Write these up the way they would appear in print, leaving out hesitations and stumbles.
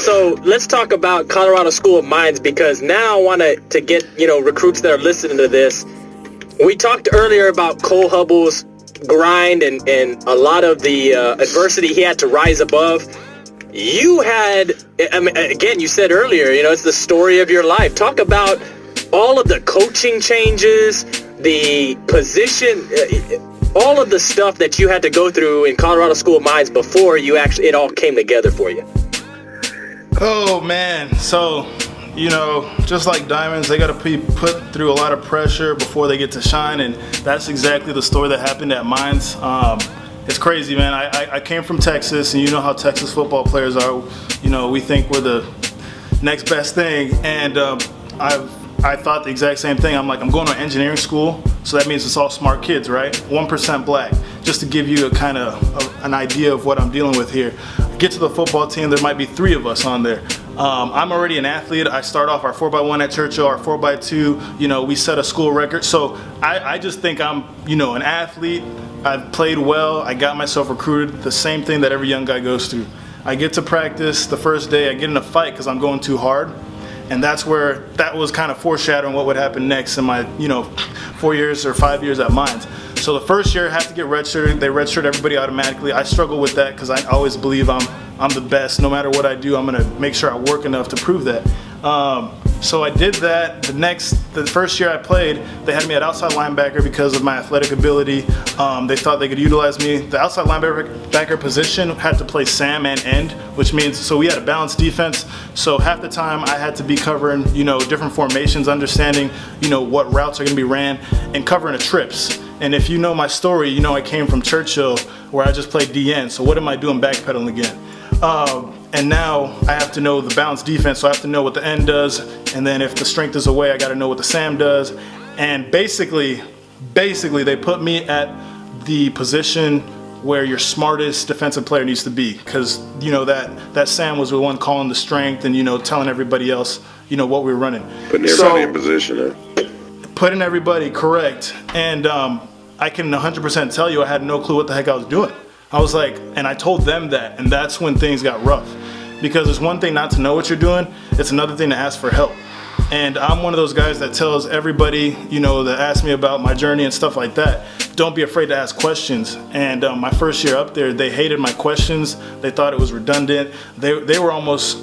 So let's talk about Colorado School of Mines, because now I want to get, recruits that are listening to this. We talked earlier about Cole Hubbell's grind and a lot of the adversity he had to rise above. You had, again, you said earlier, it's the story of your life. Talk about all of the coaching changes, the position, all of the stuff that you had to go through in Colorado School of Mines before it all came together for you. Oh, man. So, just like diamonds, they got to be put through a lot of pressure before they get to shine, and that's exactly the story that happened at Mines. It's crazy, man. I came from Texas, and you know how Texas football players are. We think we're the next best thing, and I thought the exact same thing. I'm going to engineering school, so that means it's all smart kids, right? 1% black, just to give you an idea of what I'm dealing with here. Get to the football team, there might be 3 of us on there. I'm already an athlete. I start off our 4x1 at Churchill, our 4x2, we set a school record. So I just think I'm, an athlete. I've played well. I got myself recruited. The same thing that every young guy goes through. I get to practice the first day. I get in a fight because I'm going too hard. And that was kind of foreshadowing what would happen next in my, 4 years or 5 years at Mines. So the first year I have to get redshirted. They redshirt everybody automatically. I struggle with that because I always believe I'm the best. No matter what I do, I'm going to make sure I work enough to prove that. So I did that. The first year I played, they had me at outside linebacker because of my athletic ability. They thought they could utilize me. The outside linebacker position had to play Sam and end, which means, so we had a balanced defense. So half the time I had to be covering, different formations, understanding, what routes are going to be ran, and covering the trips. And if you know my story, I came from Churchill where I just played DN. So what am I doing backpedaling again? And now I have to know the balanced defense, so I have to know what the end does, and then if the strength is away, I got to know what the Sam does. And basically they put me at the position where your smartest defensive player needs to be, because that Sam was the one calling the strength and telling everybody else what we were running. Putting everybody in position. Putting everybody correct, and I can 100% tell you I had no clue what the heck I was doing. I was like, and I told them that, and that's when things got rough. Because it's one thing not to know what you're doing, it's another thing to ask for help. And I'm one of those guys that tells everybody, that asks me about my journey and stuff like that, don't be afraid to ask questions. And my first year up there, they hated my questions. They thought it was redundant. They probably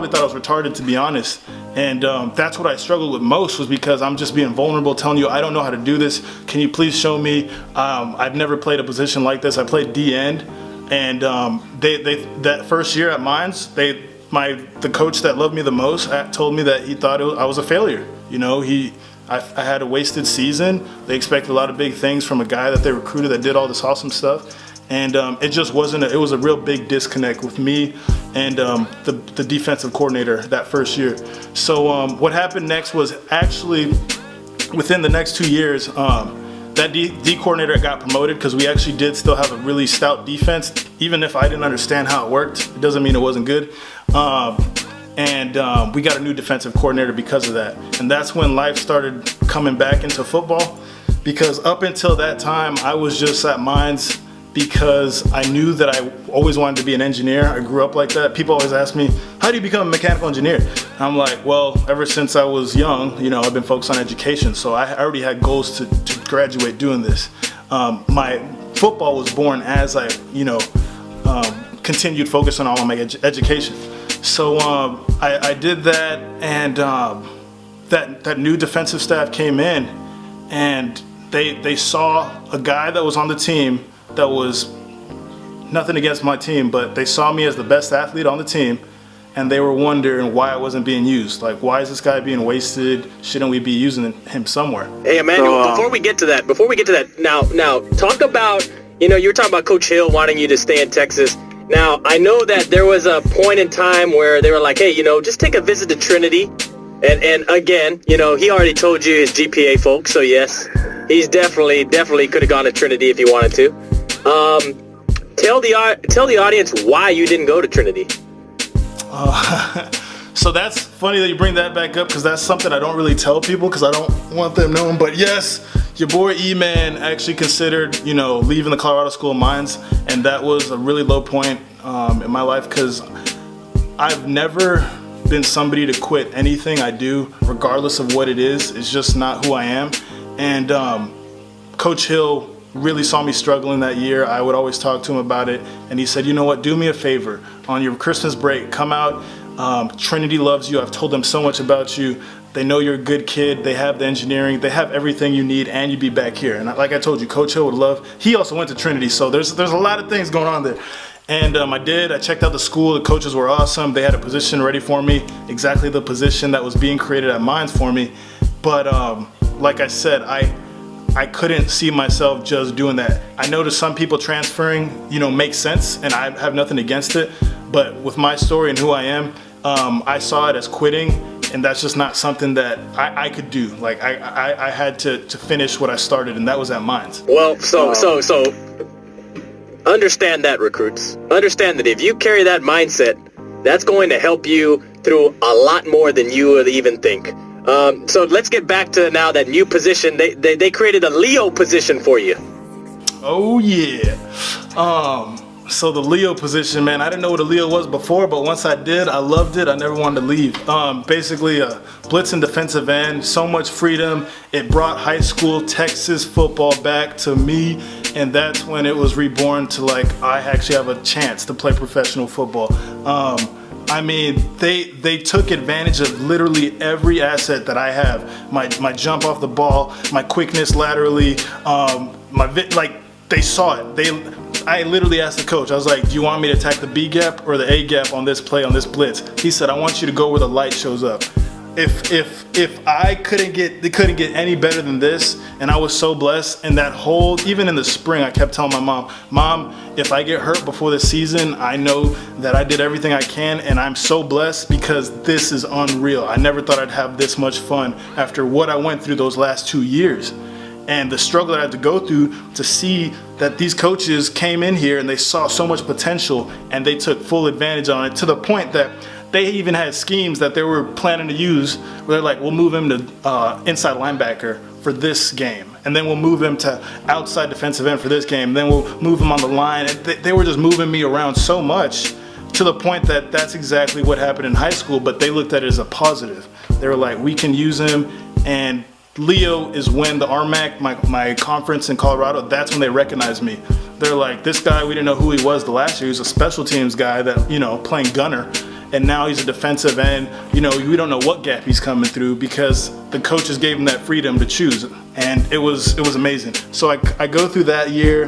thought I was retarded, to be honest. And that's what I struggled with most, was because I'm just being vulnerable, telling you I don't know how to do this. Can you please show me? I've never played a position like this. I played D-end, and that first year at Mines, the coach that loved me the most told me that he thought I was a failure. I had a wasted season. They expected a lot of big things from a guy that they recruited that did all this awesome stuff. And it just wasn't, it was a real big disconnect with me and the defensive coordinator that first year. So what happened next was actually within the next 2 years, that D coordinator got promoted because we actually did still have a really stout defense. Even if I didn't understand how it worked, it doesn't mean it wasn't good. And we got a new defensive coordinator because of that. And that's when life started coming back into football, because up until that time, I was just at Mines because I knew that I always wanted to be an engineer. I grew up like that. People always ask me, how do you become a mechanical engineer? And I'm like, well, ever since I was young, I've been focused on education. So I already had goals to graduate doing this. My football was born as I, continued focus on all of my education. So I did that, and that new defensive staff came in, and they saw a guy that was on the team that was nothing against my team, but they saw me as the best athlete on the team, and they were wondering why I wasn't being used. Like, why is this guy being wasted? Shouldn't we be using him somewhere? Hey, Emmanuel, before we get to that, now talk about, you were talking about Coach Hill wanting you to stay in Texas. Now, I know that there was a point in time where they were like, hey, just take a visit to Trinity. And again, he already told you his GPA, folks. So yes, he's definitely could have gone to Trinity if he wanted to. Tell the audience why you didn't go to Trinity. So that's funny that you bring that back up, because that's something I don't really tell people because I don't want them knowing. But yes, your boy E-Man actually considered, leaving the Colorado School of Mines, and that was a really low point in my life, because I've never been somebody to quit anything I do, regardless of what it is. It's just not who I am. And Coach Hill really saw me struggling that year. I would always talk to him about it. And he said, you know what, do me a favor. On your Christmas break, come out. Trinity loves you. I've told them so much about you. They know you're a good kid. They have the engineering. They have everything you need, and you'd be back here. And like I told you, Coach Hill would love. He also went to Trinity, so there's a lot of things going on there. And I did. I checked out the school. The coaches were awesome. They had a position ready for me, exactly the position that was being created at Mines for me. But like I said, I couldn't see myself just doing that. I know to some people transferring, makes sense, and I have nothing against it. But with my story and who I am, I saw it as quitting, and that's just not something that I could do. Like I had to finish what I started, and that was at Mines. Well, so understand that, recruits. Understand that if you carry that mindset, that's going to help you through a lot more than you would even think. So let's get back to now that new position. They created a Leo position for you. Oh yeah. So the Leo position, man, I didn't know what a Leo was before, but once I did, I loved it. I never wanted to leave. Basically a blitz and defensive end, so much freedom. It brought high school Texas football back to me, and that's when it was reborn to I actually have a chance to play professional football. They took advantage of literally every asset that I have. My jump off the ball, my quickness laterally, they saw it. I literally asked the coach, I was like, do you want me to attack the B gap or the A gap on this play, on this blitz? He said, I want you to go where the light shows up. If I couldn't get any better than this, and I was so blessed, and even in the spring, I kept telling my mom, if I get hurt before the season, I know that I did everything I can, and I'm so blessed because this is unreal. I never thought I'd have this much fun after what I went through those last 2 years. And the struggle that I had to go through to see that these coaches came in here and they saw so much potential and they took full advantage on it, to the point that they even had schemes that they were planning to use where they're like, we'll move him to inside linebacker for this game, and then we'll move him to outside defensive end for this game, then we'll move him on the line. And they were just moving me around so much, to the point that that's exactly what happened in high school, but they looked at it as a positive. They were like, we can use him. And Leo is when the RMAC, my conference in Colorado, that's when they recognized me. They're like, this guy, we didn't know who he was the last year. He was a special teams guy that, playing gunner. And now he's a defensive end. We don't know what gap he's coming through because the coaches gave him that freedom to choose. And it was amazing. So I go through that year.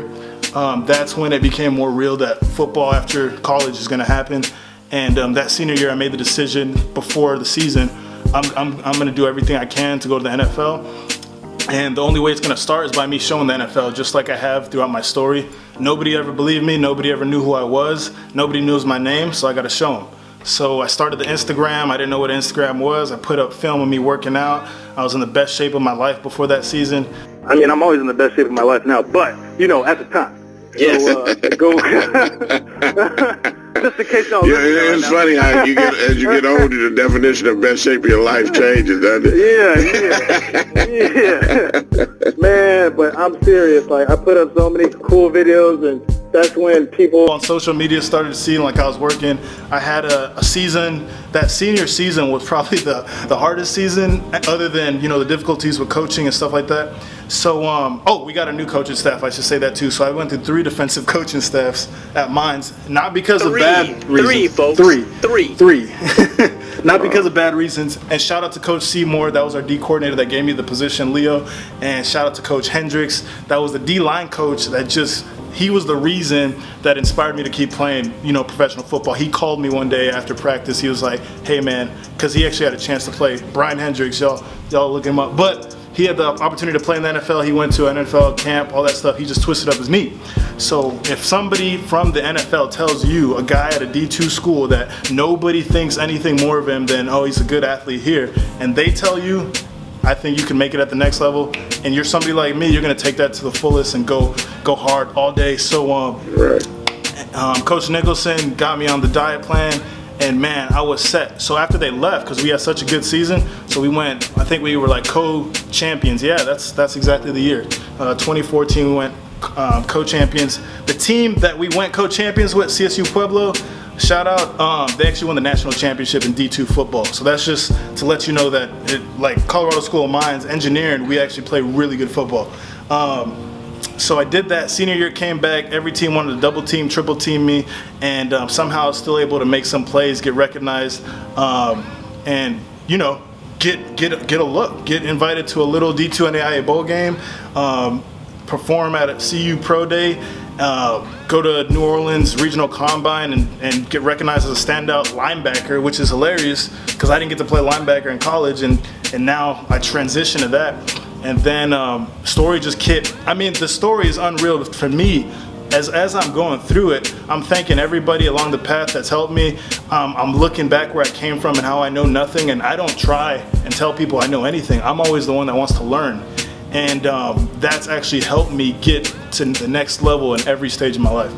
That's when it became more real that football after college is going to happen. And that senior year, I made the decision before the season, I'm going to do everything I can to go to the NFL. And the only way it's going to start is by me showing the NFL, just like I have throughout my story. Nobody ever believed me. Nobody ever knew who I was. Nobody knows my name, so I got to show them. So I started the Instagram. I didn't know what Instagram was. I put up film of me working out. I was in the best shape of my life before that season. I'm always in the best shape of my life now, but, at the time. Yes. So, just in case y'all it's funny how as you get older, the definition of best shape of your life changes, doesn't it? Yeah. Man, but I'm serious. I put up so many cool videos, and that's when people on social media started seeing I was working. I had a season. That senior season was probably the hardest season, other than the difficulties with coaching and stuff like that. So we got a new coaching staff. I should say that too. So I went through 3 defensive coaching staffs at Mines, not because of bad reasons. 3, folks. 3. Not because of bad reasons. And shout out to Coach Seymour. That was our D coordinator that gave me the position, Leo. And shout out to Coach Hendricks. That was the D-line coach he was the reason that inspired me to keep playing, professional football. He called me one day after practice. He was like, hey man, because he actually had a chance to play. Brian Hendricks, y'all look him up. But he had the opportunity to play in the NFL. He went to an NFL camp, all that stuff. He just twisted up his knee. So if somebody from the NFL tells you, a guy at a D2 school, that nobody thinks anything more of him than, he's a good athlete here, and they tell you, I think you can make it at the next level, and you're somebody like me, you're going to take that to the fullest and go hard all day. So Coach Nicholson got me on the diet plan, and man, I was set. So after they left, because we had such a good season, so we went, I think we were co-champions. Yeah, that's exactly the year. 2014 we went co-champions. The team that we went co-champions with, CSU Pueblo, shout out. They actually won the national championship in D2 football. So that's just to let you know that, like Colorado School of Mines, engineering, we actually play really good football. So I did that. Senior year came back. Every team wanted to double team, triple team me, and somehow I was still able to make some plays, get recognized, and get a look, get invited to a little D2 NAIA bowl game, perform at a CU Pro Day, go to New Orleans Regional Combine and get recognized as a standout linebacker, which is hilarious because I didn't get to play linebacker in college, and now I transitioned to that. And then story just kept, the story is unreal for me. As I'm going through it, I'm thanking everybody along the path that's helped me. I'm looking back where I came from and how I know nothing, and I don't try and tell people I know anything. I'm always the one that wants to learn. And that's actually helped me get to the next level in every stage of my life.